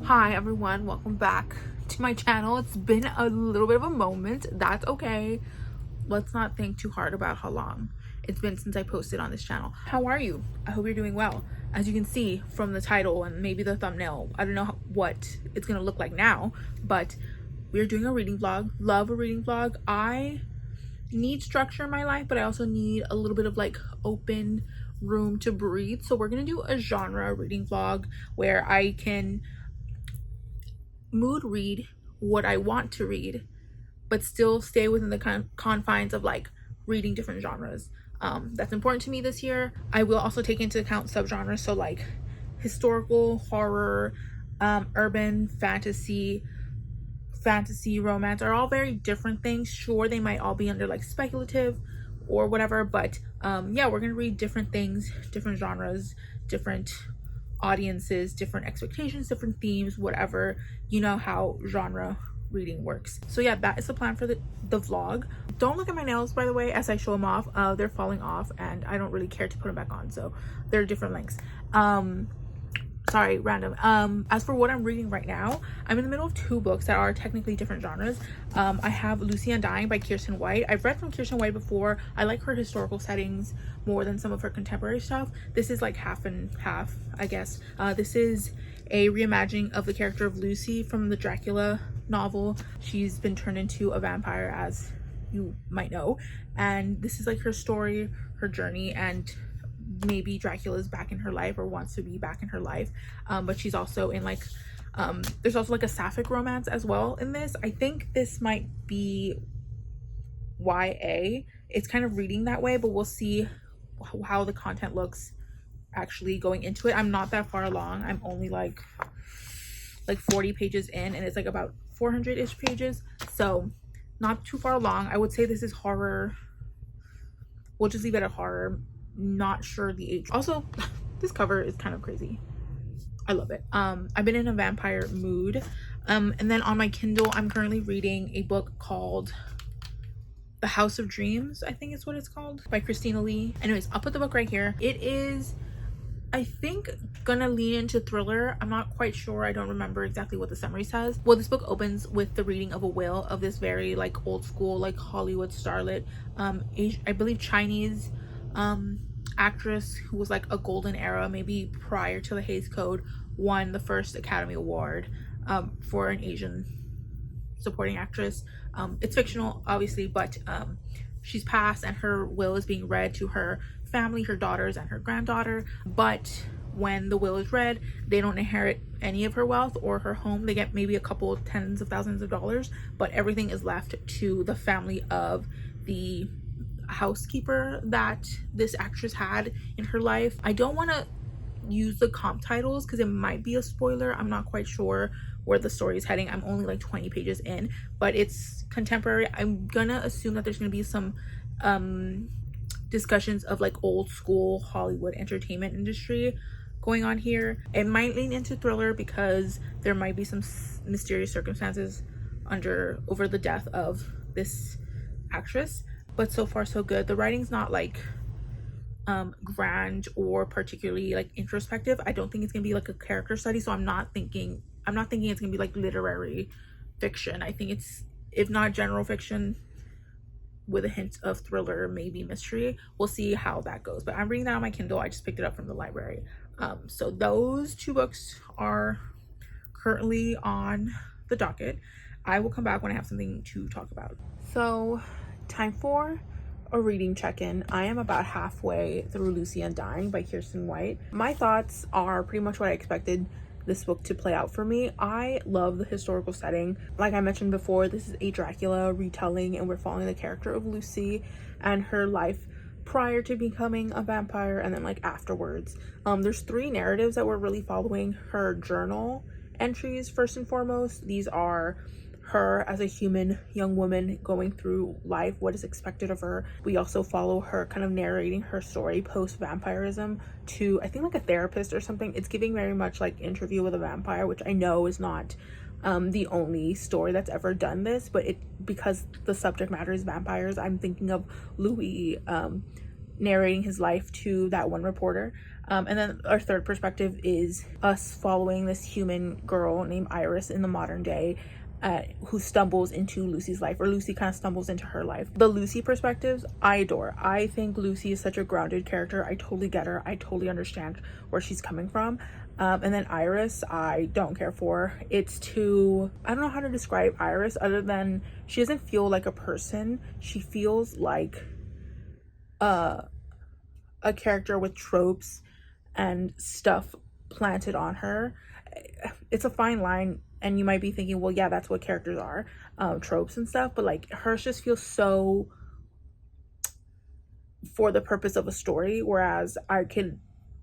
Hi everyone, welcome back to my channel. It's been a little bit of a moment. That's okay. Let's not think too hard about how long it's been since I posted on this channel. How are you? I hope you're doing well. As you can see from the title and maybe the thumbnail, I don't know what it's gonna look like now, but we're doing a reading vlog. Love a reading vlog. I need structure in my life, but I also need a little bit of like open room to breathe. So we're gonna do a genre reading vlog where I can mood read what I want to read, but still stay within the confines of like reading different genres. That's important to me this year. I will also take into account subgenres, so like historical, horror, urban, fantasy, romance are all very different things. Sure, they might all be under like speculative or whatever, but yeah, we're gonna read different things, different genres, different audiences, different expectations, different themes, whatever. You know how genre reading works. So yeah, that is the plan for the vlog. Don't look at my nails, by the way, as I show them off. They're falling off and I don't really care to put them back on, so they're different lengths. Sorry, random. As for what I'm reading right now, I'm in the middle of two books that are technically different genres. I have Undying by Kiersten. I've read from Kiersten before. I like her historical settings more than some of her contemporary stuff. This is like half and half, I guess. This is a reimagining of the character of Lucy from the Dracula novel. She's been turned into a vampire, as you might know, and this is like her story, her journey, and maybe Dracula's back in her life or wants to be back in her life, but she's also in like there's also like a sapphic romance as well in this. I think this might be YA. It's kind of reading that way, but we'll see how the content looks actually going into it. I'm not that far along. I'm only like 40 pages in, and it's like about 400-ish pages, so not too far along. I would say this is horror. We'll just leave it at horror. Not sure the age. Also, this cover is kind of crazy. I love it. I've been in a vampire mood. And then on my Kindle, I'm currently reading a book called The House of Dreams, I think is what it's called, by Christina Lee. Anyways, I'll put the book right here. It is, I think, gonna lean into thriller. I'm not quite sure. I don't remember exactly what the summary says. Well, this book opens with the reading of a will of this very like old school, like Hollywood starlet, I believe Chinese actress who was like a golden era, maybe prior to the Hays Code, won the first Academy Award for an Asian supporting actress. It's fictional, obviously, but she's passed and her will is being read to her family, her daughters and her granddaughter. But when the will is read, they don't inherit any of her wealth or her home. They get maybe a couple tens of thousands of dollars, but everything is left to the family of the housekeeper that this actress had in her life. I don't want to use the comp titles because it might be a spoiler. I'm not quite sure where the story is heading. I'm only like 20 pages in, but it's contemporary. I'm gonna assume that there's gonna be some discussions of like old school Hollywood entertainment industry going on here. It might lean into thriller because there might be some mysterious circumstances over the death of this actress. But so far so good. The writing's not like grand or particularly like introspective. I don't think it's gonna be like a character study, so I'm not thinking it's gonna be like literary fiction. I think it's, if not general fiction with a hint of thriller, maybe mystery. We'll see how that goes, but I'm reading that on my Kindle. I just picked it up from the library. So those two books are currently on the docket. I will come back when I have something to talk about. So time for a reading check-in. I am about halfway through Lucy Undying by Kiersten. My thoughts are pretty much what I expected this book to play out for me. I love the historical setting. Like I mentioned before, this is a Dracula retelling, and we're following the character of Lucy and her life prior to becoming a vampire and then like afterwards. There's three narratives that we're really following. Her journal entries, first and foremost. These are her as a human young woman going through life, what is expected of her. We also follow her kind of narrating her story post vampirism to, I think, like a therapist or something. It's giving very much like Interview with a Vampire, which I know is not the only story that's ever done this, but because the subject matter is vampires, I'm thinking of Louis narrating his life to that one reporter. And then our third perspective is us following this human girl named Iris in the modern day, who stumbles into Lucy's life, or Lucy kind of stumbles into her life. The Lucy perspectives I adore. I think Lucy is such a grounded character. I totally get her. I totally understand where she's coming from. And then Iris, I don't care for. It's too, I don't know how to describe Iris other than she doesn't feel like a person. She feels like a character with tropes and stuff planted on her. It's a fine line, and you might be thinking, well, yeah, that's what characters are, tropes and stuff, but like hers just feels so for the purpose of a story, whereas I can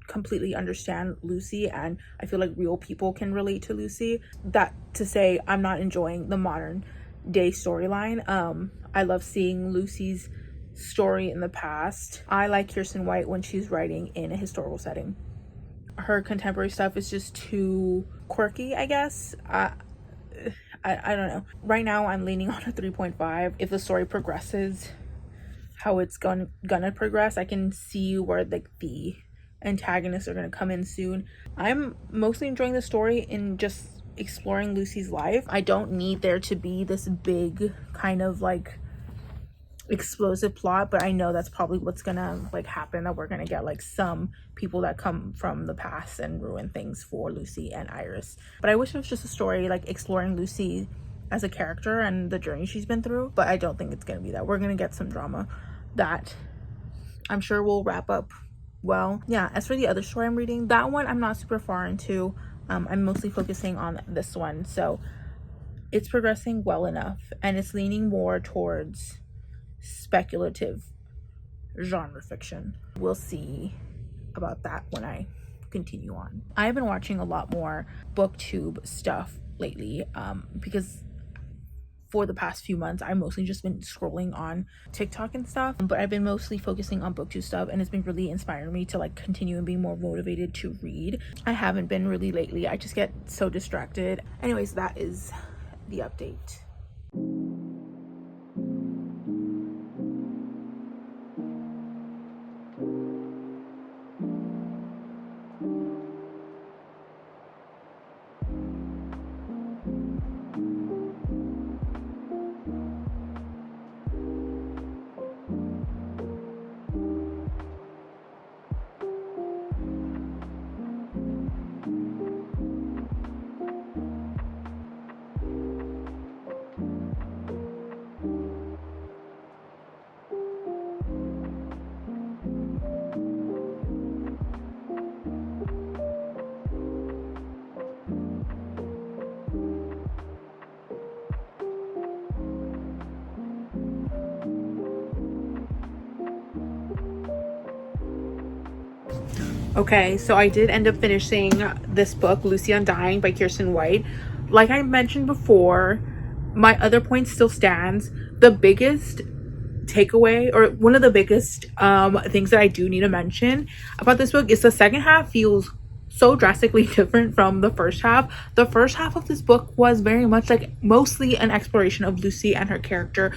completely understand Lucy, and I feel like real people can relate to Lucy. That to say, I'm not enjoying the modern day storyline. I love seeing Lucy's story in the past. I like Kiersten White when she's writing in a historical setting. Her contemporary stuff is just too quirky, I guess. I don't know. Right now I'm leaning on a 3.5. If the story progresses how it's gonna progress, I can see where the antagonists are gonna come in soon. I'm mostly enjoying the story in just exploring Lucy's life. I don't need there to be this big kind of like explosive plot, but I know that's probably what's gonna like happen, that we're gonna get like some people that come from the past and ruin things for Lucy and Iris. But I wish it was just a story like exploring Lucy as a character and the journey she's been through, but I don't think it's gonna be that. We're gonna get some drama that I'm sure will wrap up well. Yeah, as for the other story I'm reading, that one I'm not super far into. I'm mostly focusing on this one, so it's progressing well enough, and it's leaning more towards speculative genre fiction. We'll see about that when I continue on. I have been watching a lot more booktube stuff lately, because for the past few months I've mostly just been scrolling on TikTok and stuff, but I've been mostly focusing on booktube stuff, and it's been really inspiring me to like continue and be more motivated to read. I haven't been really lately. I just get so distracted. Anyways, that is the update. Okay, so I did end up finishing this book, Lucy Undying by Kiersten White. Like I mentioned before, my other point still stands. The biggest takeaway, or one of the biggest things that I do need to mention about this book, is the second half feels so drastically different from the first half. The first half of this book was very much like mostly an exploration of Lucy and her character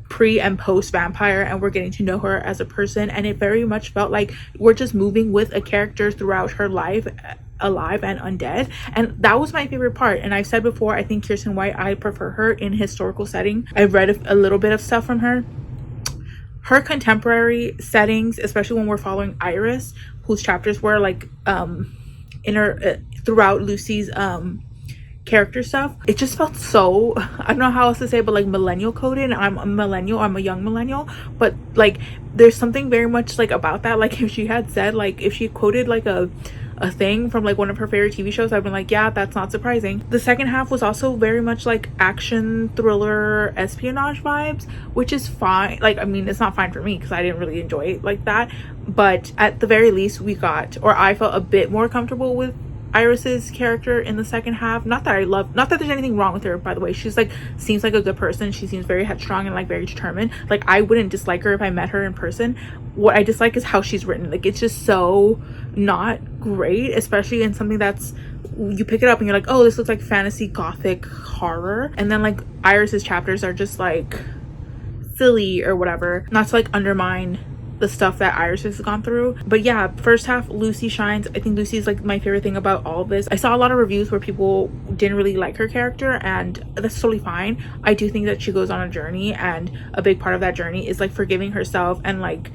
pre and post vampire, and we're getting to know her as a person, and it very much felt like we're just moving with a character throughout her life, alive and undead, and that was my favorite part. And I've said before, I think Kiersten White, I prefer her in historical setting. I've read a little bit of stuff from her. Her contemporary settings, especially when we're following Iris, whose chapters were like in her throughout Lucy's character stuff, it just felt so, I don't know how else to say, but like millennial coded. I'm a millennial, I'm a young millennial, but like there's something very much like about that. Like if she had said, like if she quoted like a thing from like one of her favorite TV shows, I've been like, yeah, that's not surprising. The second half was also very much like action thriller espionage vibes, which is fine. Like I mean, it's not fine for me because I didn't really enjoy it like that, but at the very least we got, or I felt a bit more comfortable with Iris's character in the second half. Not that there's anything wrong with her, by the way. She's like, seems like a good person. She seems very headstrong and like very determined. Like I wouldn't dislike her if I met her in person. What I dislike is how she's written. Like it's just so not great, especially in something that's, you pick it up and you're like, oh, this looks like fantasy gothic horror, and then like Iris's chapters are just like silly or whatever. Not to like undermine the stuff that Iris has gone through. But yeah, first half, Lucy shines. I think Lucy is like my favorite thing about all of this. I saw a lot of reviews where people didn't really like her character, and that's totally fine. I do think that she goes on a journey, and a big part of that journey is like forgiving herself and like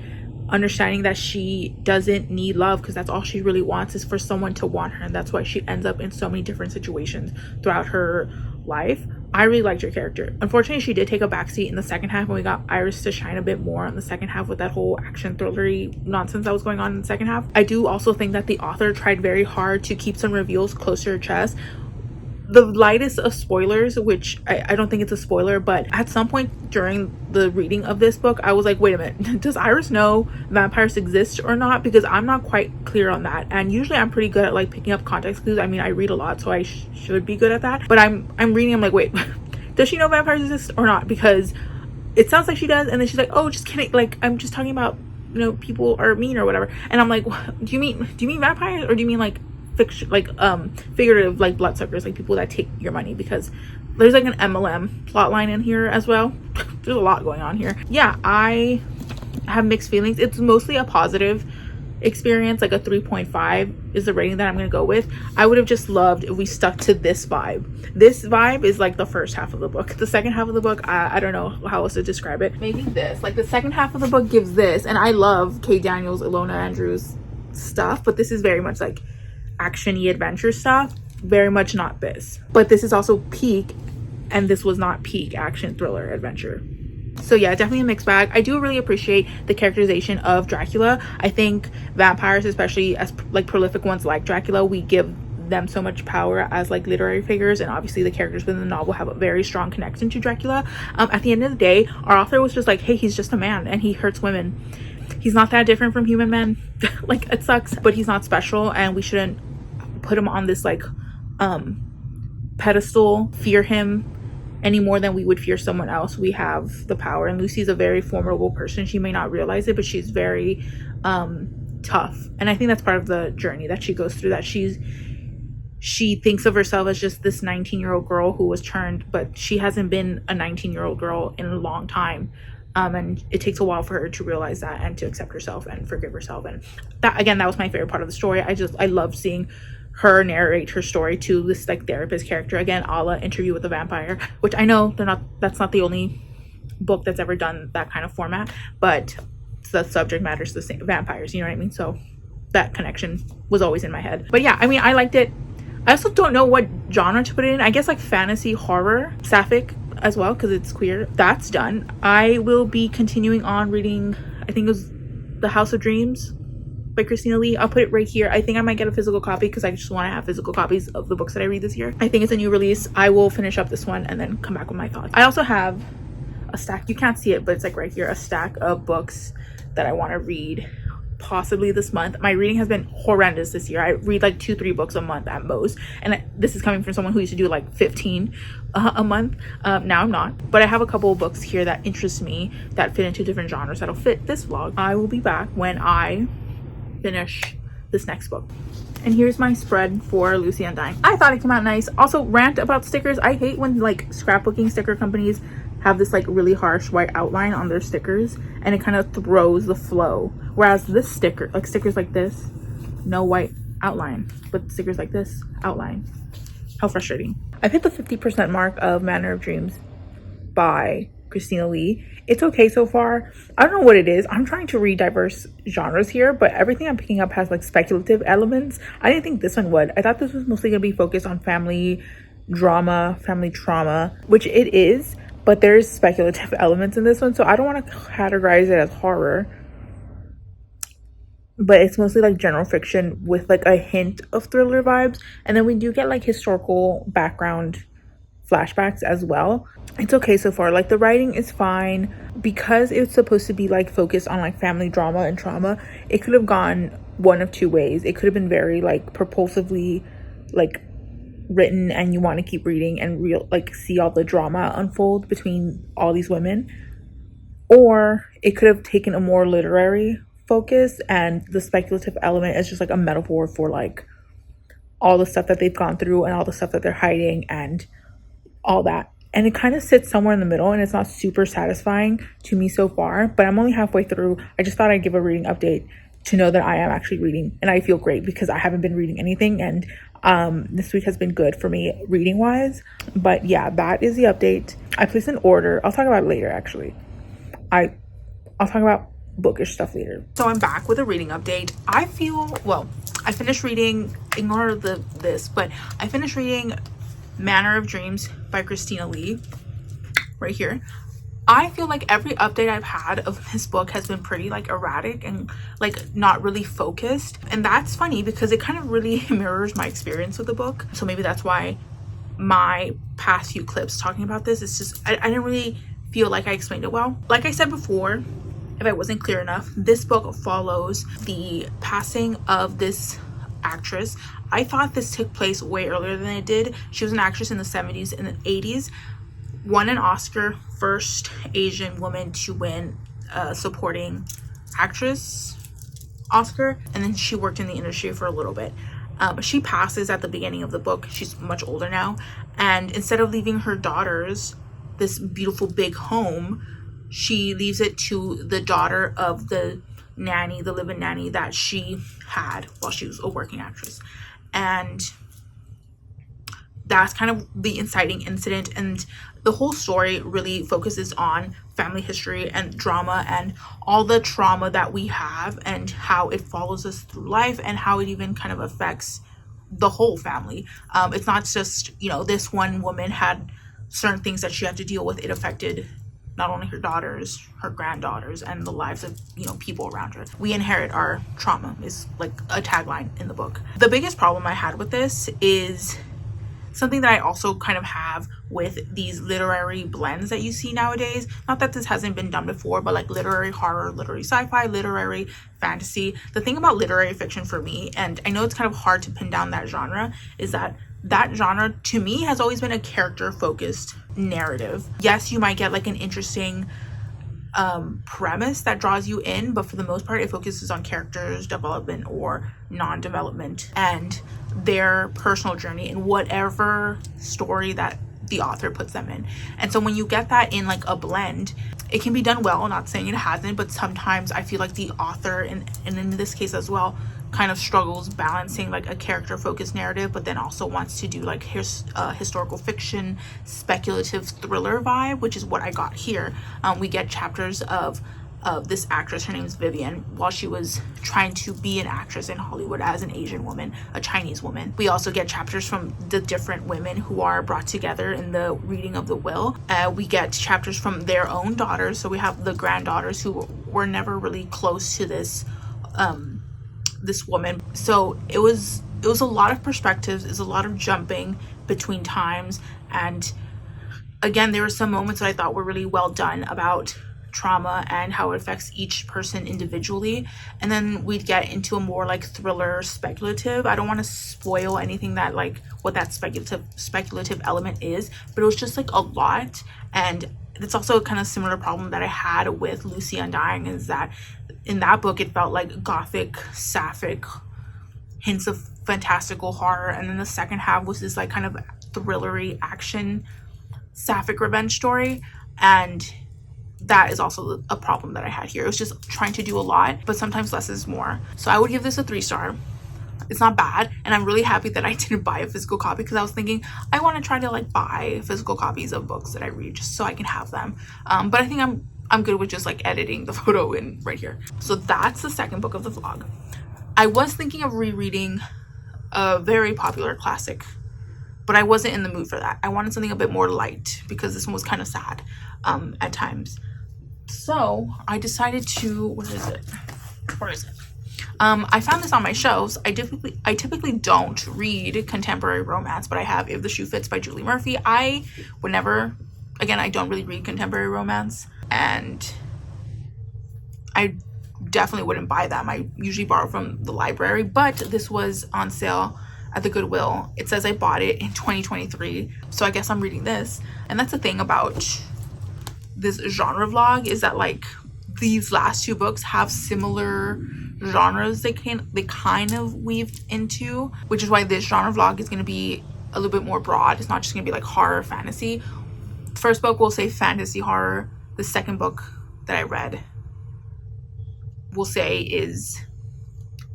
understanding that she doesn't need love, because that's all she really wants is for someone to want her, and that's why she ends up in so many different situations throughout her life. I really liked her character. Unfortunately, she did take a backseat in the second half, and we got Iris to shine a bit more in the second half with that whole action thrillery nonsense that was going on in the second half. I do also think that the author tried very hard to keep some reveals close to her chest. The lightest of spoilers, which I don't think it's a spoiler, but at some point during the reading of this book, I was like, wait a minute, does Iris know vampires exist or not? Because I'm not quite clear on that. And usually I'm pretty good at like picking up context clues. I mean, I read a lot, so I should be good at that. But I'm reading, I'm like, wait, does she know vampires exist or not? Because it sounds like she does, and then she's like, oh, just kidding, like I'm just talking about, you know, people are mean or whatever. And I'm like, do you mean vampires, or do you mean like fiction, like figurative, like bloodsuckers, like people that take your money? Because there's like an MLM plot line in here as well. There's a lot going on here. Yeah, I have mixed feelings. It's mostly a positive experience. Like a 3.5 is the rating that I'm gonna go with. I would have just loved if we stuck to this vibe. This vibe is like the first half of the book. The second half of the book, I don't know how else to describe it. Maybe this, like the second half of the book gives this, and I love Kate Daniels, Ilona Andrews stuff, but this is very much like action-y adventure stuff, very much not this. But this is also peak, and this was not peak action thriller adventure. So yeah, definitely a mixed bag. I do really appreciate the characterization of Dracula. I think vampires, especially as like prolific ones like Dracula, we give them so much power as like literary figures, and obviously the characters within the novel have a very strong connection to Dracula. At the end of the day, our author was just like, hey, he's just a man and he hurts women. He's not that different from human men. Like, it sucks, but he's not special, and we shouldn't put him on this like pedestal, fear him any more than we would fear someone else. We have the power, and Lucy's a very formidable person. She may not realize it, but she's very tough, and I think that's part of the journey that she goes through, that she thinks of herself as just this 19-year-old girl who was turned, but she hasn't been a 19-year-old girl in a long time. And it takes a while for her to realize that and to accept herself and forgive herself. And that, again, that was my favorite part of the story. I loved seeing her narrate her story to this like therapist character, again, a la Interview with a Vampire, which I know that's not the only book that's ever done that kind of format, but the subject matter is the same, vampires, you know what I mean? So that connection was always in my head. But yeah, I mean, I liked it. I also don't know what genre to put it in. I guess like fantasy horror, sapphic as well, because it's queer. That's done. I will be continuing on reading, I think it was The House of Dreams by Christina Lee. I'll put it right here. I think I might get a physical copy because I just want to have physical copies of the books that I read this year. I think it's a new release. I will finish up this one and then come back with my thoughts. I also have a stack, you can't see it, but it's like right here, a stack of books that I want to read possibly this month. My reading has been horrendous this year. I read like 2-3 books a month at most, and this is coming from someone who used to do like 15 a month. Now I'm not, but I have a couple of books here that interest me, that fit into different genres, that'll fit this vlog. I will be back when I finish this next book. And here's my spread for Lucy Undying. I thought it came out nice. Also, rant about stickers. I hate when like scrapbooking sticker companies have this like really harsh white outline on their stickers, and it kind of throws the flow. Whereas this sticker, like stickers like this, no white outline, but stickers like this, outline. How frustrating. I've hit the 50% mark of Manor of Dreams by Christina Lee. It's okay so far. I don't know what it is. I'm trying to read diverse genres here, but everything I'm picking up has like speculative elements. I didn't think this one would. I thought this was mostly gonna be focused on family drama, family trauma, which it is, but there's speculative elements in this one, so I don't want to categorize it as horror, but it's mostly like general fiction with like a hint of thriller vibes. And then we do get like historical background flashbacks as well. It's okay so far. Like the writing is fine, because it's supposed to be like focused on like family drama and trauma. It could have gone one of two ways. It could have been very like propulsively like written, and you want to keep reading and like see all the drama unfold between all these women, or it could have taken a more literary focus, and the speculative element is just like a metaphor for like all the stuff that they've gone through and all the stuff that they're hiding and all that. and it kind of sits somewhere in the middle, and it's not super satisfying to me so far, but I'm only halfway through. I just thought I'd give a reading update to know that I am actually reading, and I feel great because I haven't been reading anything, and this week has been good for me reading wise. But yeah, that is the update. I placed an order. I'll talk about it later. Actually, I'll talk about bookish stuff later. So I'm back with a reading update. I feel, well, I finished reading, ignore this, but I finished reading Manor of Dreams by Christina Lee right here. I feel like every update I've had of this book has been pretty like erratic and like not really focused, and that's funny because it kind of really mirrors my experience with the book. So maybe that's why my past few clips talking about this, it's just I didn't really feel like I explained it well. Like I said before, if I wasn't clear enough, this book follows the passing of this actress. I thought this took place way earlier than it did. She was an actress in the 70s and the 80s, won an Oscar, first Asian woman to win a supporting actress Oscar, and then she worked in the industry for a little bit. But she passes at the beginning of the book. She's much older now, and instead of leaving her daughters this beautiful big home, she leaves it to the daughter of the nanny, the live-in nanny that she had while she was a working actress. And that's kind of the inciting incident, and the whole story really focuses on family history and drama and all the trauma that we have and how it follows us through life and how it even kind of affects the whole family. It's not just, you know, this one woman had certain things that she had to deal with. It affected not only her daughters, her granddaughters, and the lives of, you know, people around her. We inherit our trauma is like a tagline in the book. The biggest problem I had with this is something that I also kind of have with these literary blends that you see nowadays. Not that this hasn't been done before, but like literary horror, literary sci-fi, literary fantasy. The thing about literary fiction for me, and I know it's kind of hard to pin down that genre, is that that genre to me has always been a character focused narrative. Yes, you might get like an interesting premise that draws you in, but for the most part it focuses on characters development or non-development and their personal journey in whatever story that the author puts them in. And so when you get that in like a blend, it can be done well. Not saying it hasn't, but sometimes I feel like the author, and in this case as well, kind of struggles balancing like a character focused narrative, but then also wants to do like historical fiction, speculative thriller vibe, which is what I got here. We get chapters of this actress, her name's Vivian, while she was trying to be an actress in Hollywood as an Asian woman, a Chinese woman. We also get chapters from the different women who are brought together in the reading of the will. We get chapters from their own daughters. So we have the granddaughters who were never really close to this this woman. So it was a lot of perspectives, it's a lot of jumping between times, and again there were some moments that I thought were really well done about trauma and how it affects each person individually. And then we'd get into a more like thriller speculative. I don't want to spoil anything that like what that speculative element is, but it was just like a lot. And it's also a kind of similar problem that I had with Lucy Undying, is that in that book it felt like gothic, sapphic, hints of fantastical horror, and then the second half was this like kind of thrillery action sapphic revenge story. And that is also a problem that I had here. It was just trying to do a lot, but sometimes less is more. So I would give this a 3-star. It's not bad, and I'm really happy that I didn't buy a physical copy, because I was thinking I want to try to like buy physical copies of books that I read just so I can have them. But I think I'm good with just like editing the photo in right here. So that's the second book of the vlog. I was thinking of rereading a very popular classic, but I wasn't in the mood for that. I wanted something a bit more light because this one was kind of sad at times. So I decided to, where is it? I found this on my shelves. I typically don't read contemporary romance, but I have If the Shoe Fits by Julie Murphy. I would never, again, I don't really read contemporary romance, and I definitely wouldn't buy them. I usually borrow from the library, but this was on sale at the Goodwill. It says I bought it in 2023, so I guess I'm reading this. And that's the thing about this genre vlog, is that like these last two books have similar genres they kind of weave into, which is why this genre vlog is going to be a little bit more broad. It's not just going to be like horror fantasy. First book, we'll say fantasy horror. The second book that I read, we'll say, is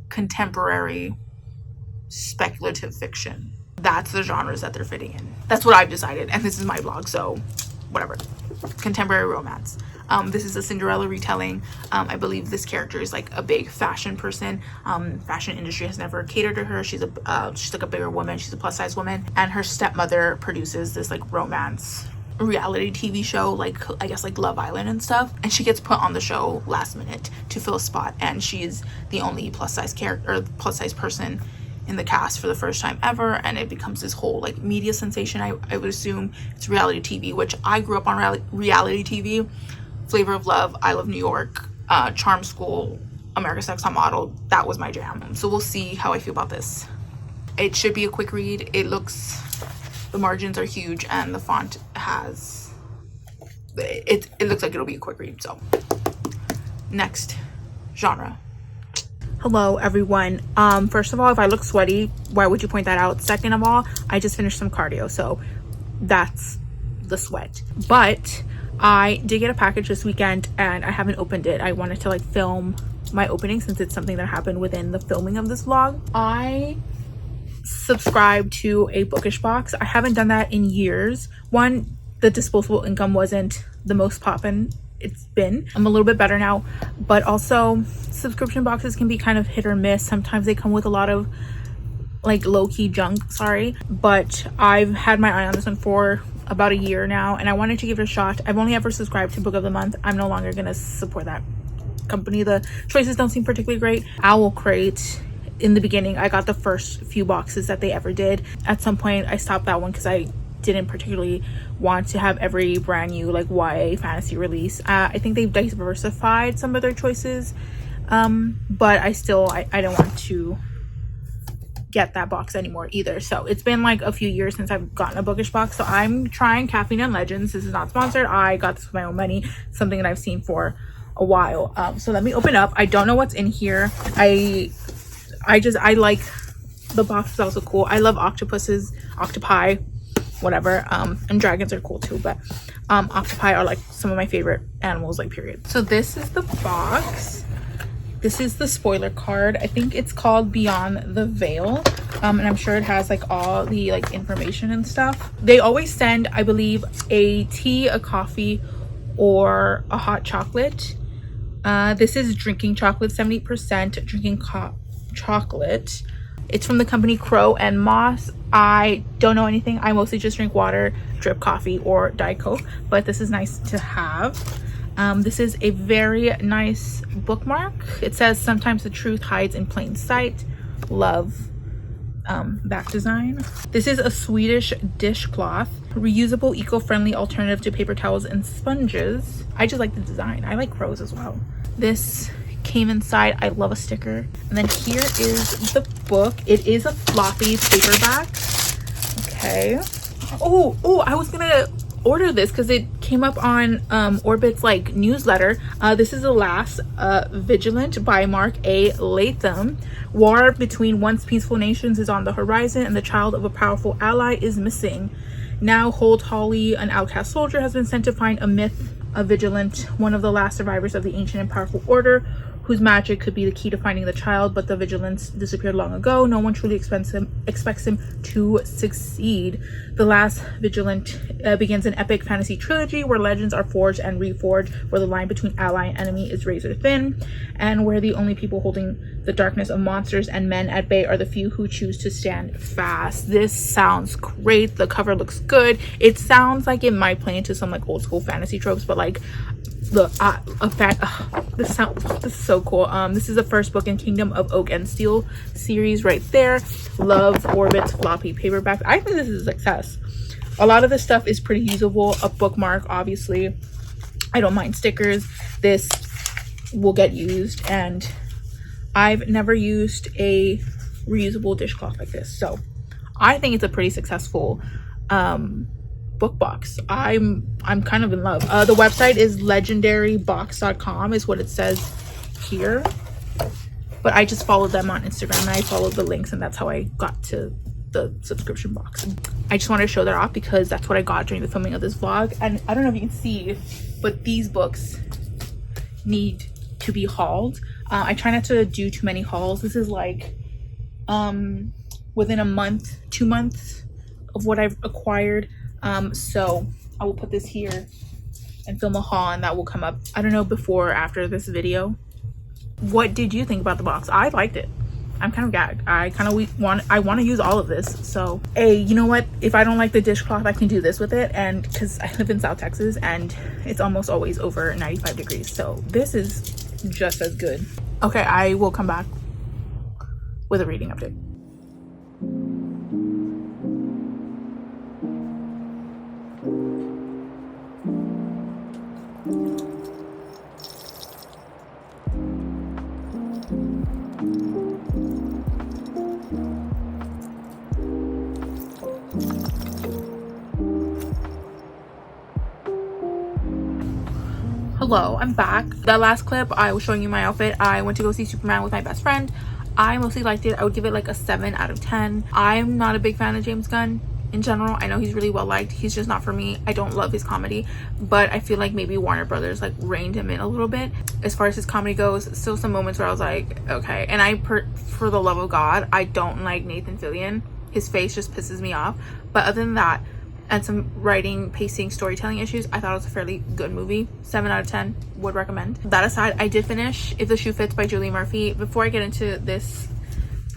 contemporary speculative fiction. That's the genres that they're fitting in. That's what I've decided, and this is my blog, so whatever. Contemporary romance. This is a Cinderella retelling. I believe this character is like a big fashion person. Fashion industry has never catered to her. She's like a bigger woman. She's a plus size woman, and her stepmother produces this like romance reality TV show, like I guess like Love Island and stuff, and she gets put on the show last minute to fill a spot, and she's the only plus size character or plus size person in the cast for the first time ever, and it becomes this whole like media sensation. I would assume it's reality TV, which I grew up on reality TV. Flavor of Love, I Love New York, Charm School, America's Next Top Model. That was my jam. So we'll see how I feel about this. It should be a quick read. It looks, the margins are huge, and the font has, it looks like it'll be a quick read. So next genre. Hello everyone. First of all, if I look sweaty, why would you point that out? Second of all, I just finished some cardio, so that's the sweat. But I did get a package this weekend and I haven't opened it. I wanted to like film my opening since it's something that happened within the filming of this vlog. I subscribed to a bookish box. I haven't done that in years. One, the disposable income wasn't the most poppin' it's been. I'm a little bit better now, but also subscription boxes can be kind of hit or miss. Sometimes they come with a lot of like low-key junk, but I've had my eye on this one for about a year now, and I wanted to give it a shot. I've only ever subscribed to Book of the Month. I'm no longer gonna support that company. The choices don't seem particularly great. Owl Crate, in the beginning, I got the first few boxes that they ever did. At some point I stopped that one because I didn't particularly want to have every brand new like YA fantasy release. I think they've diversified some of their choices, but I don't want to get that box anymore either. So it's been like a few years since I've gotten a bookish box, so I'm trying Caffeine and Legends. This is not sponsored. I got this with my own money, something that I've seen for a while. So let me open up. I don't know what's in here. I like the box is also cool. I love octopi, whatever, and dragons are cool too, but octopi are like some of my favorite animals, like, period. So this is the box. This is the spoiler card. I think it's called Beyond the Veil, and I'm sure it has like all the like information and stuff. They always send, I believe, a tea, a coffee, or a hot chocolate. This is drinking chocolate, 70% drinking chocolate. It's from the company Crow and Moss. I don't know anything. I mostly just drink water, drip coffee, or Diet Coke, but this is nice to have. This is a very nice bookmark. It says, sometimes the truth hides in plain sight. Love back design. This is a Swedish dishcloth, reusable, eco-friendly alternative to paper towels and sponges. I just like the design. I like Crows as well. This came inside. I love a sticker. And then here is the book. It is a floppy paperback. Okay. Oh, I was gonna order this because it came up on Orbit's like newsletter. This is The Last Vigilant by Mark A. Latham. War between once peaceful nations is on the horizon, and the child of a powerful ally is missing. Now Holt Hawley, an outcast soldier, has been sent to find a vigilant, one of the last survivors of the ancient and powerful order, whose magic could be the key to finding the child, but the vigilance disappeared long ago. No one truly expects him to succeed. The Last Vigilant begins an epic fantasy trilogy where legends are forged and reforged, where the line between ally and enemy is razor thin, and where the only people holding the darkness of monsters and men at bay are the few who choose to stand fast. This sounds great. The cover looks good. It sounds like it might play into some like old school fantasy tropes, but like this is so cool. This is the first book in Kingdom of Oak and Steel series right there. Love Orbit's floppy paperback. I think this is a success. A lot of this stuff is pretty usable. A bookmark, obviously. I don't mind stickers. This will get used, and I've never used a reusable dishcloth like this, so I think it's a pretty successful book box. I'm kind of in love. The website is legendarybox.com is what it says here, but I just followed them on Instagram and I followed the links, and that's how I got to the subscription box. I just wanted to show that off because that's what I got during the filming of this vlog. And I don't know if you can see, but these books need to be hauled. I try not to do too many hauls. This is like within a month, 2 months of what I've acquired. So I will put this here and film a haul, and that will come up, I don't know, before or after this video. What did you think about the box? I liked it. I'm kind of gagged. I want to use all of this. So, hey, you know what? If I don't like the dishcloth, I can do this with it. And because I live in South Texas and it's almost always over 95 degrees. So this is just as good. Okay, I will come back with a reading update. Hello, I'm back. That last clip I was showing you my outfit. I went to go see Superman with my best friend. I mostly liked it. I would give it like a 7 out of 10. I'm not a big fan of James Gunn in general. I know he's really well liked. He's just not for me. I don't love his comedy, but I feel like maybe Warner Brothers like reined him in a little bit as far as his comedy goes. Still some moments where I was like, okay. And for the love of God, I don't like Nathan Fillion. His face just pisses me off. But other than that, and some writing, pacing, storytelling issues, I thought it was a fairly good movie. 7 out of 10, would recommend. That aside, I did finish If the Shoe Fits by Julie Murphy. Before I get into this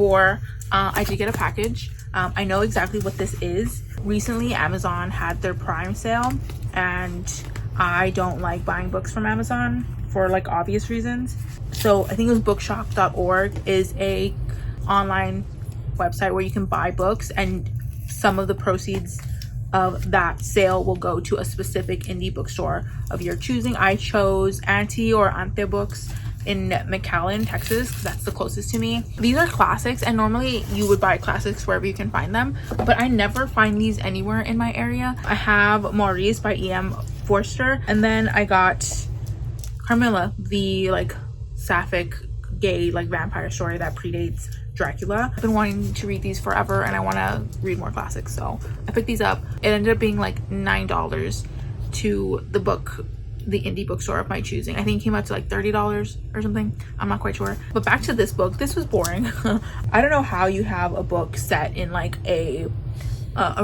I did get a package. I know exactly what this is. Recently, Amazon had their Prime sale, and I don't like buying books from Amazon for like obvious reasons. So I think it was bookshop.org is a online website where you can buy books, and some of the proceeds of that sale will go to a specific indie bookstore of your choosing. I chose Auntie or Ante Books in McAllen, Texas, because that's the closest to me. These are classics, and normally you would buy classics wherever you can find them, but I never find these anywhere in my area. I have Maurice by E.M. Forster, and then I got Carmilla, the like sapphic gay like vampire story that predates Dracula. I've been wanting to read these forever, and I want to read more classics, so I picked these up. It ended up being like $9 to the indie bookstore of my choosing. I think it came out to like $30 or something. I'm not quite sure. But back to this book. This was boring. I don't know how you have a book set in like a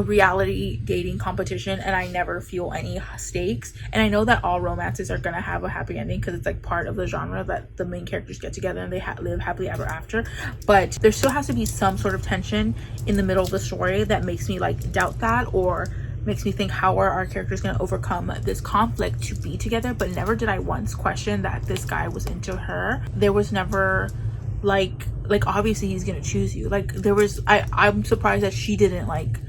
reality dating competition and I never feel any stakes. And I know that all romances are gonna have a happy ending because it's like part of the genre that the main characters get together and they live happily ever after, but there still has to be some sort of tension in the middle of the story that makes me like doubt that, or makes me think, how are our characters going to overcome this conflict to be together? But never did I once question that this guy was into her. There was never like obviously he's gonna choose you. Like there was, I'm surprised that she didn't like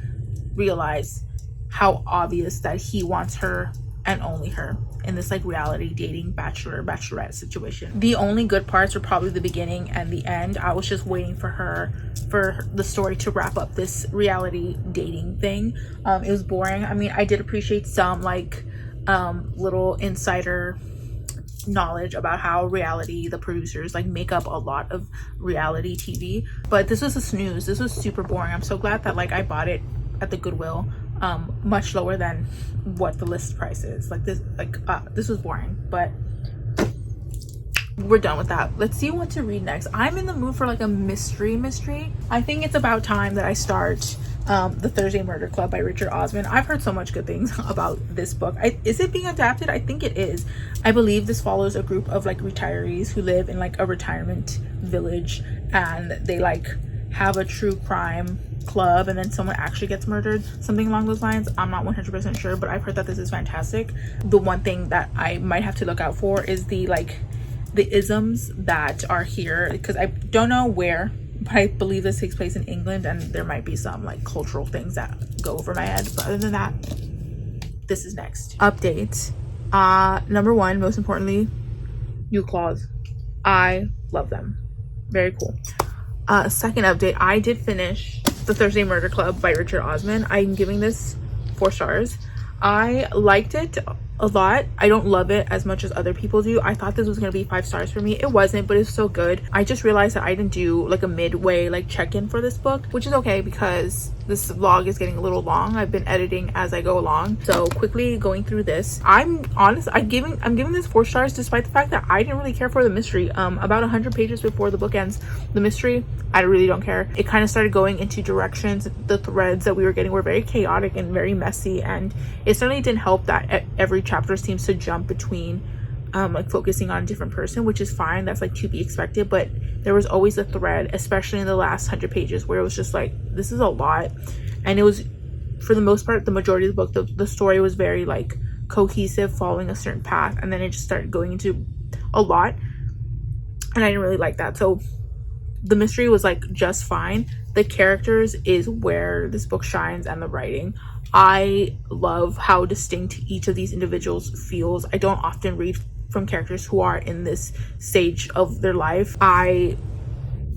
realize how obvious that he wants her and only her in this like reality dating bachelorette situation. The only good parts were probably the beginning and the end. I was just waiting for the story to wrap up this reality dating thing. It was boring. I mean, I did appreciate some like little insider knowledge about how the producers like make up a lot of reality TV, but this was a snooze. This was super boring. I'm so glad that like I bought it at the Goodwill, much lower than what the list price is. Like this was boring, but we're done with that. Let's see what to read next. I'm in the mood for like a mystery. I think it's about time that I start The Thursday Murder Club by Richard Osman. I've heard so much good things about this book. Is it being adapted? I think it is. I believe this follows a group of like retirees who live in like a retirement village, and they like have a true crime club, and then someone actually gets murdered, something along those lines. I'm not 100% sure, but I've heard that this is fantastic. The one thing that I might have to look out for is the isms that are here, because I don't know where, but I believe this takes place in England, and there might be some like cultural things that go over my head. But other than that, this is next. Updates. Number one, most importantly, new claws. I love them. Very cool. Second update, I did finish The Thursday Murder Club by Richard Osman. I'm giving this 4 stars. I liked it a lot. I don't love it as much as other people do. I thought this was gonna be 5 stars for me. It wasn't, but it's so good. I just realized that I didn't do like a midway like check-in for this book, which is okay because this vlog is getting a little long. I've been editing as I go along, so quickly going through this. I'm giving this 4 stars despite the fact that I didn't really care for the mystery. About 100 pages before the book ends, the mystery, I really don't care. It kind of started going into directions. The threads that we were getting were very chaotic and very messy, and it certainly didn't help that every chapter seems to jump between like focusing on a different person, which is fine. That's like to be expected, but there was always a thread, especially in the last 100 pages, where it was just like, this is a lot. And it was, for the most part, the majority of the book, the story was very like cohesive, following a certain path, and then it just started going into a lot, and I didn't really like that. So the mystery was like just fine. The characters is where this book shines, and the writing. I love how distinct each of these individuals feels. I don't often read from characters who are in this stage of their life. I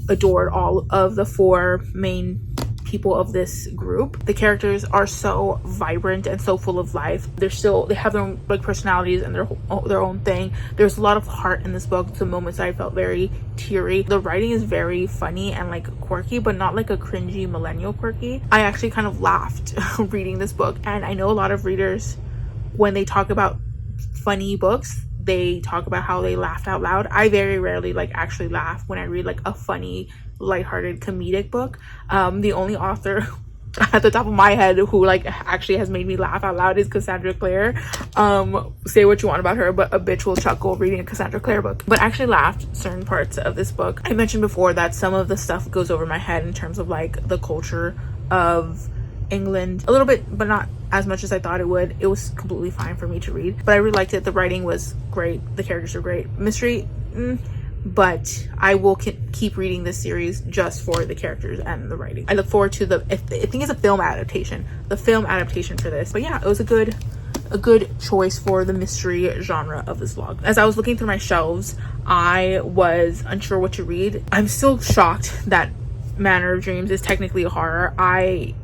adored all of the 4 main people of this group. The characters are so vibrant and so full of life. They have their own like personalities and their own thing. There's a lot of heart in this book. The moments I felt very teary. The writing is very funny and like quirky, but not like a cringy millennial quirky. I actually kind of laughed reading this book, and I know a lot of readers, when they talk about funny books, they talk about how they laughed out loud. I very rarely like actually laugh when I read like a funny, lighthearted comedic book. The only author at the top of my head who like actually has made me laugh out loud is Cassandra Clare. Say what you want about her, but a bitch will chuckle reading a Cassandra Clare book. But I actually laughed certain parts of this book. I mentioned before that some of the stuff goes over my head in terms of like the culture of England a little bit, but not as much as I thought it would. It was completely fine for me to read, but I really liked it. The writing was great. The characters are great. Mystery, but I will keep reading this series just for the characters and the writing. I look forward to I think it's a film adaptation, the film adaptation for this. But yeah, it was a good choice for the mystery genre of this vlog. As I was looking through my shelves, I was unsure what to read. I'm still shocked that Manor of Dreams is technically a horror. I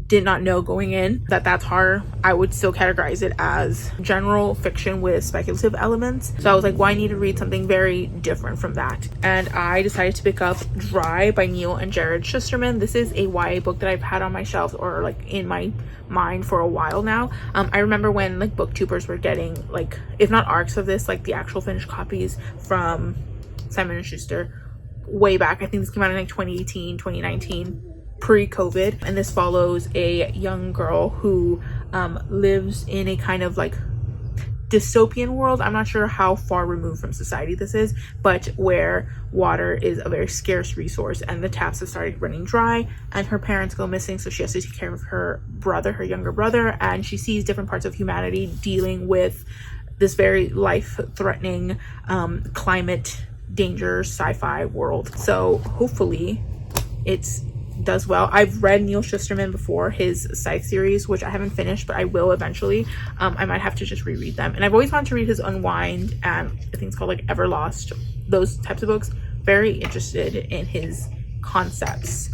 did not know going in that that's horror. I would still categorize it as general fiction with speculative elements. So I was like, well, I need to read something very different from that. And I decided to pick up Dry by Neal and Jarrod Shusterman. This is a YA book that I've had on my shelves or like in my mind for a while now. I remember when like booktubers were getting like, if not arcs of this, like the actual finished copies from Simon & Schuster way back. I think this came out in like 2018, 2019. Pre-COVID, and this follows a young girl who lives in a kind of like dystopian world. I'm not sure how far removed from society this is, but where water is a very scarce resource, and the taps have started running dry, and her parents go missing, so she has to take care of her brother, her younger brother, and she sees different parts of humanity dealing with this very life-threatening climate danger sci-fi world. So hopefully it's does well. I've read Neal Shusterman before, his Scythe series, which I haven't finished, but I will eventually. I might have to just reread them. And I've always wanted to read his Unwind, and I think it's called like Everlost, those types of books. Very interested in his concepts.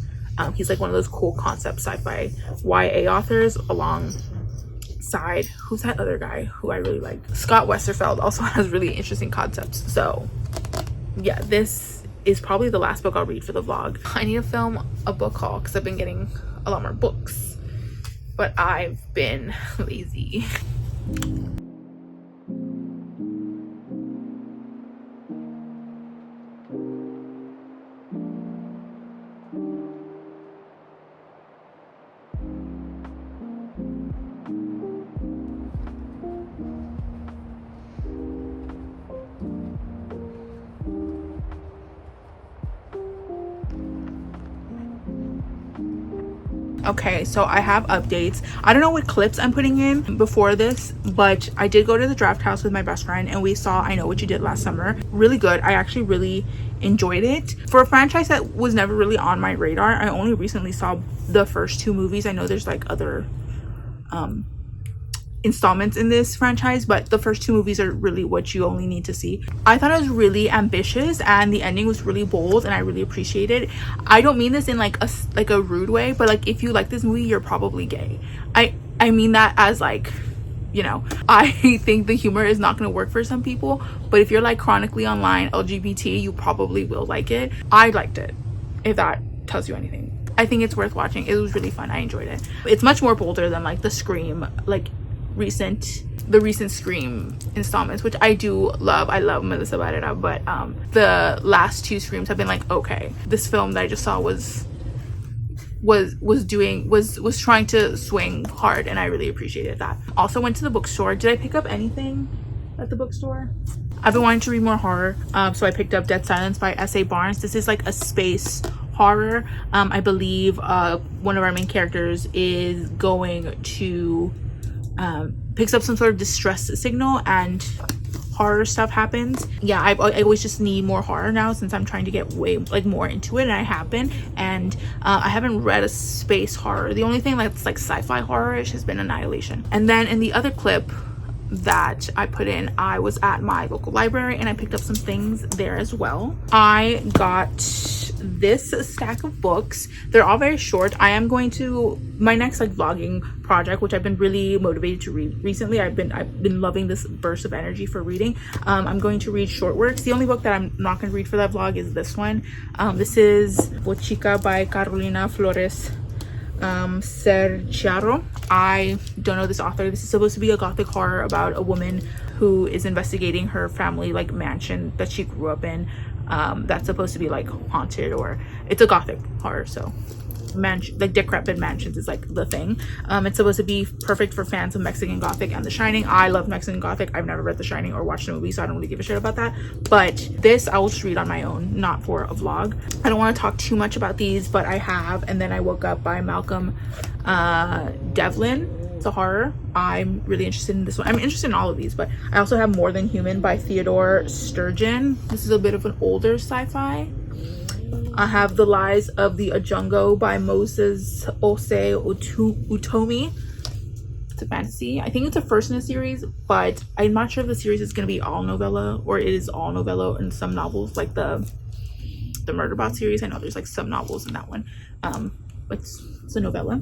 He's like one of those cool concept sci-fi YA authors alongside, who's that other guy who I really like? Scott Westerfeld also has really interesting concepts. So yeah, this is probably the last book I'll read for the vlog. I need to film a book haul because I've been getting a lot more books, but I've been lazy. Okay, so I have updates. I don't know what clips I'm putting in before this, but I did go to the draft house with my best friend and we saw I Know What You Did last summer. Really good. I actually really enjoyed it. For a franchise that was never really on my radar, I only recently saw the first 2 movies. I know there's like other installments in this franchise, but the first 2 movies are really what you only need to see. I thought it was really ambitious and the ending was really bold, and I really appreciate it. I don't mean this in like a rude way, but like if you like this movie, you're probably gay. I mean that as like you know, I think the humor is not going to work for some people, but if you're like chronically online LGBT, you probably will like it. I liked it, if that tells you anything. I think it's worth watching. It was really fun. I enjoyed it. It's much more bolder than like the Scream, like the recent Scream installments, which I do love. I love Melissa Barrera, but the last two Screams have been like, okay, this film that I just saw was trying to swing hard, and I really appreciated that. Also went to the bookstore. Did I pick up anything at the bookstore? I've been wanting to read more horror, so I picked up Dead Silence by S.A. Barnes. This is like a space horror. I believe one of our main characters is going to picks up some sort of distress signal and horror stuff happens. Yeah, I always just need more horror now since I'm trying to get way like more into it, and I have been. And I haven't read a space horror. The only thing that's like sci-fi horror-ish has been Annihilation. And then in the other clip that I put in, I was at my local library and I picked up some things there as well. I got this stack of books. They're all very short. I am going to my next like vlogging project, which I've been really motivated to read recently. I've been loving this burst of energy for reading. I'm going to read short works. The only book that I'm not going to read for that vlog is this one. This is Bochica by Carolina Flores Sergiaro. I don't know this author. This is supposed to be a gothic horror about a woman who is investigating her family like mansion that she grew up in, that's supposed to be like haunted, or it's a gothic horror, so like decrepit mansions is like the thing. It's supposed to be perfect for fans of Mexican Gothic and The Shining. I love Mexican Gothic. I've never read The Shining or watched the movie, so I don't really give a shit about that. But this I will just read on my own, not for a vlog. I don't want to talk too much about these, but I have And Then I Woke Up by Malcolm Devlin. It's a horror. I'm really interested in this one. I'm interested in all of these, but I also have More Than Human by Theodore Sturgeon. This is a bit of an older sci-fi. I have The Lies of the Ajongo by Moses Ose Utomi. It's a fantasy. I think it's a first in a series, but I'm not sure if the series is going to be all novella or it is all novella and some novels, like the Murderbot series. I know there's like some novels in that one. It's a novella.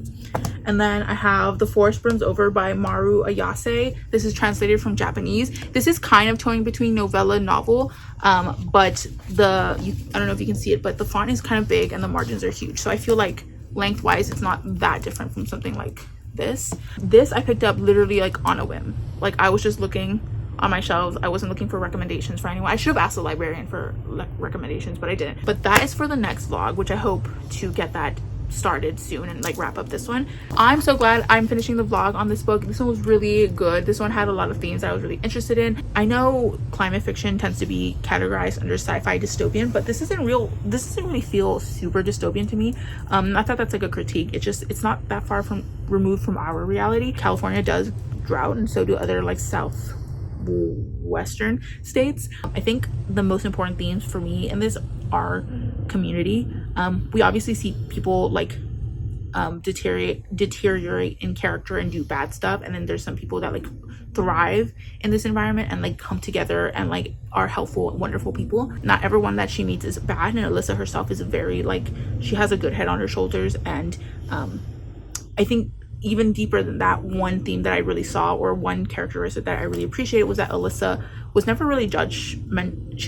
And then I have The Forest Burns Over by Maru Ayase. This is translated from Japanese. This is kind of toying between novella and novel, but I don't know if you can see it, but the font is kind of big and the margins are huge, so I feel like lengthwise it's not that different from something like this. This I picked up literally like on a whim. Like I was just looking on my shelves. I wasn't looking for recommendations for anyone. I should have asked the librarian for recommendations, but I didn't. But that is for the next vlog, which I hope to get that started soon and like wrap up this one. I'm so glad I'm finishing the vlog on this book. This one was really good. This one had a lot of themes that I was really interested in. I know climate fiction tends to be categorized under sci-fi dystopian, but this doesn't really feel super dystopian to me. Not that that's like a critique. It's not that far removed from our reality. California does drought, and so do other like southwestern states. I think the most important themes for me in this are community. We obviously see people like deteriorate in character and do bad stuff, and then there's some people that like thrive in this environment and like come together and like are helpful, wonderful people. Not everyone that she meets is bad, and Alyssa herself is very like, she has a good head on her shoulders. And I think even deeper than that, one theme that I really saw, or one characteristic that I really appreciated, was that Alyssa was never really she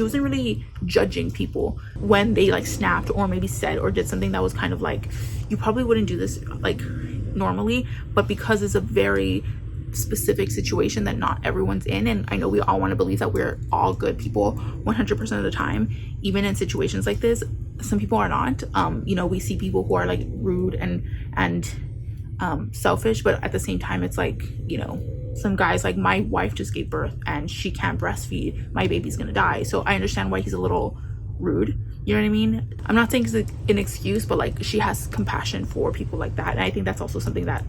wasn't really judging people when they like snapped or maybe said or did something that was kind of like, you probably wouldn't do this like normally, but because it's a very specific situation that not everyone's in, and I know we all want to believe that we're all good people 100% of the time, even in situations like this, some people are not. You know, we see people who are like rude and selfish, but at the same time it's like, you know, some guys, like my wife just gave birth and she can't breastfeed, my baby's gonna die, so I understand why he's a little rude, you know what I mean? I'm not saying it's an excuse, but like she has compassion for people like that, and I think that's also something that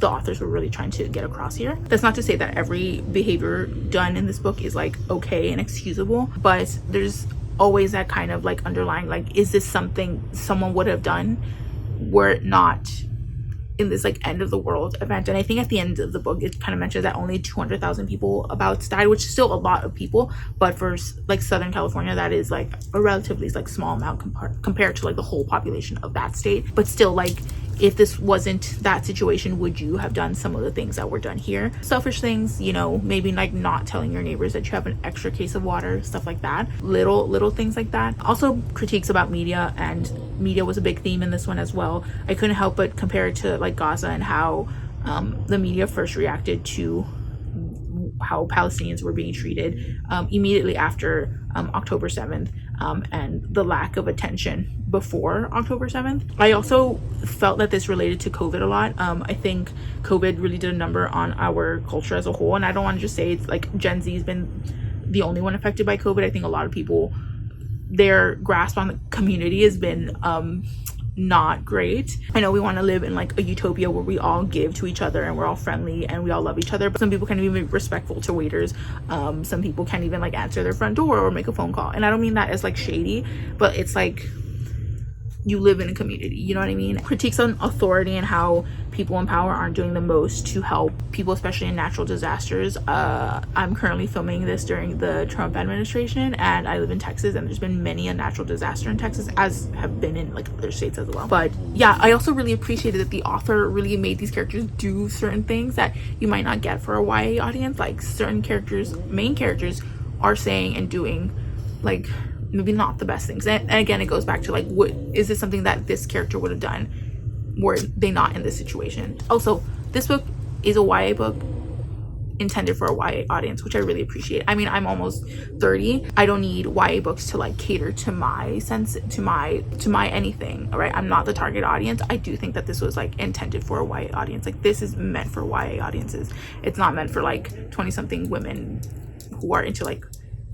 the authors were really trying to get across here. That's not to say that every behavior done in this book is like okay and excusable, but there's always that kind of like underlying, like, is this something someone would have done were it not in this like end of the world event? And I think at the end of the book it kind of mentions that only 200,000 people about died, which is still a lot of people, but for like Southern California that is like a relatively like small amount compared to like the whole population of that state. But still, like, if this wasn't that situation, would you have done some of the things that were done here? Selfish things, you know, maybe like not telling your neighbors that you have an extra case of water, stuff like that. Little things like that. Also critiques about media, and media was a big theme in this one as well. I couldn't help but compare it to like Gaza and how the media first reacted to how Palestinians were being treated immediately after October 7th, and the lack of attention before October 7th. I also felt that this related to COVID a lot. I think COVID really did a number on our culture as a whole, and I don't want to just say it's like Gen Z has been the only one affected by COVID. I think a lot of people, their grasp on the community has been not great. I know we want to live in like a utopia where we all give to each other and we're all friendly and we all love each other, but some people can't even be respectful to waiters. Some people can't even like answer their front door or make a phone call, and I don't mean that as like shady, but it's like you live in a community, you know what I mean? Critiques on authority and how people in power aren't doing the most to help people, especially in natural disasters. I'm currently filming this during the Trump administration, and I live in Texas, and there's been many a natural disaster in Texas, as have been in like other states as well. But yeah, I also really appreciated that the author really made these characters do certain things that you might not get for a YA audience. Like certain characters, main characters, are saying and doing like maybe not the best things, and again it goes back to like, what is this something that this character would have done were they not in this situation? Also, this book is a YA book intended for a YA audience, which I really appreciate. I mean, I'm almost 30. I don't need YA books to like cater to my sense, to my anything, all right? I'm not the target audience. I do think that this was like intended for a YA audience. Like this is meant for YA audiences. It's not meant for like 20 something women who are into like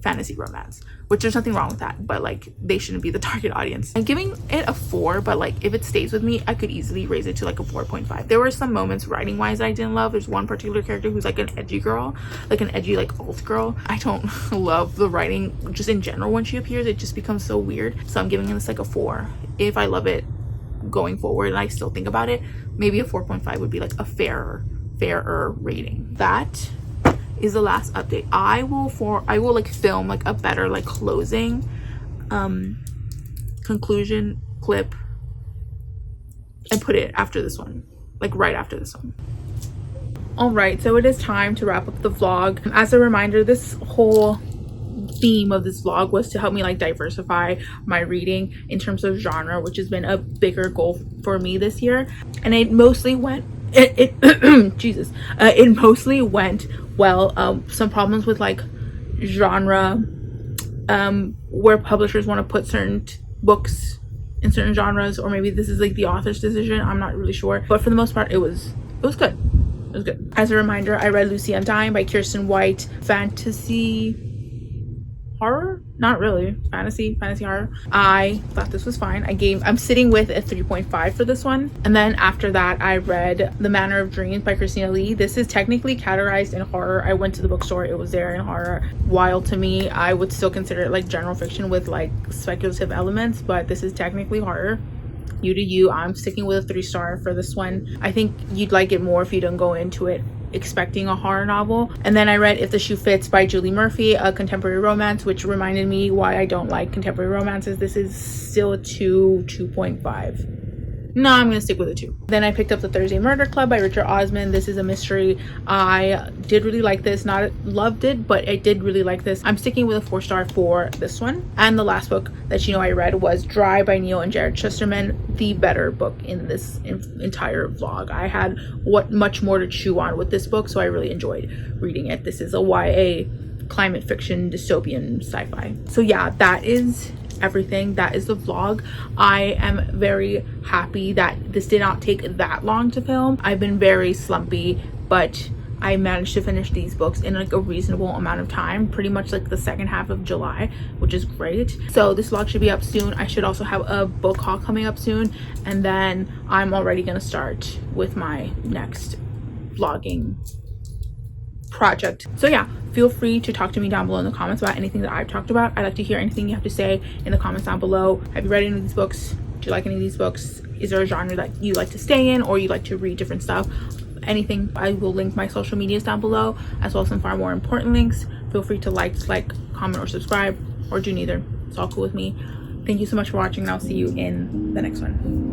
fantasy romance, which there's nothing wrong with that, but like they shouldn't be the target audience. I'm giving it a 4, but like if it stays with me, I could easily raise it to like a 4.5. There were some moments writing wise that I didn't love. There's one particular character who's like an edgy girl, like an edgy like alt girl. I don't love the writing just in general. When she appears, it just becomes so weird, so I'm giving this like a 4. If I love it going forward and I still think about it, maybe a 4.5 would be like a fairer rating. That is the last update. I will like film like a better like closing conclusion clip and put it after this one, like right after this one. All right, so it is time to wrap up the vlog. As a reminder, this whole theme of this vlog was to help me like diversify my reading in terms of genre, which has been a bigger goal for me this year, and it mostly went Jesus, it mostly went well. Some problems with like genre, where publishers want to put certain books in certain genres, or maybe this is like the author's decision, I'm not really sure, but for the most part it was good. It was good. As a reminder, I read Undying by Kiersten White. Fantasy horror? Not really. Fantasy horror. I thought this was fine. I'm sitting with a 3.5 for this one. And then after that, I read The Manor of Dreams by Christina. This is technically categorized in horror. I went to the bookstore, it was there in horror. While to me, I would still consider it like general fiction with like speculative elements, but this is technically horror. You do you. I'm sticking with a 3-star for this one. I think you'd like it more if you don't go into it expecting a horror novel. And then I read If the Shoe Fits by Julie Murphy, a contemporary romance, which reminded me why I don't like contemporary romances. This is still a 2.5. No, I'm gonna stick with a 2. Then I picked up The Thursday Murder Club by Richard Osman. This is a mystery. I did really like this. Not loved it, but I did really like this. I'm sticking with a 4-star for this one. And the last book that I read was Dry by Neal and Jarrod Shusterman, the better book in this entire vlog. I had much more to chew on with this book, so I really enjoyed reading it. This is a YA climate fiction dystopian sci-fi. So yeah, that is everything. That is the vlog. I am very happy that this did not take that long to film. I've been very slumpy, but I managed to finish these books in like a reasonable amount of time, pretty much like the second half of July, which is great. So this vlog should be up soon. I should also have a book haul coming up soon, and then I'm already gonna start with my next vlogging project. So yeah, feel free to talk to me down below in the comments about anything that I've talked about. I'd like to hear anything you have to say in the comments down below. Have you read any of these books? Do you like any of these books? Is there a genre that you like to stay in, or you like to read different stuff? Anything. I will link my social medias down below, as well as some far more important links. Feel free to like, dislike, comment, or subscribe, or do neither. It's all cool with me. Thank you so much for watching, and I'll see you in the next one.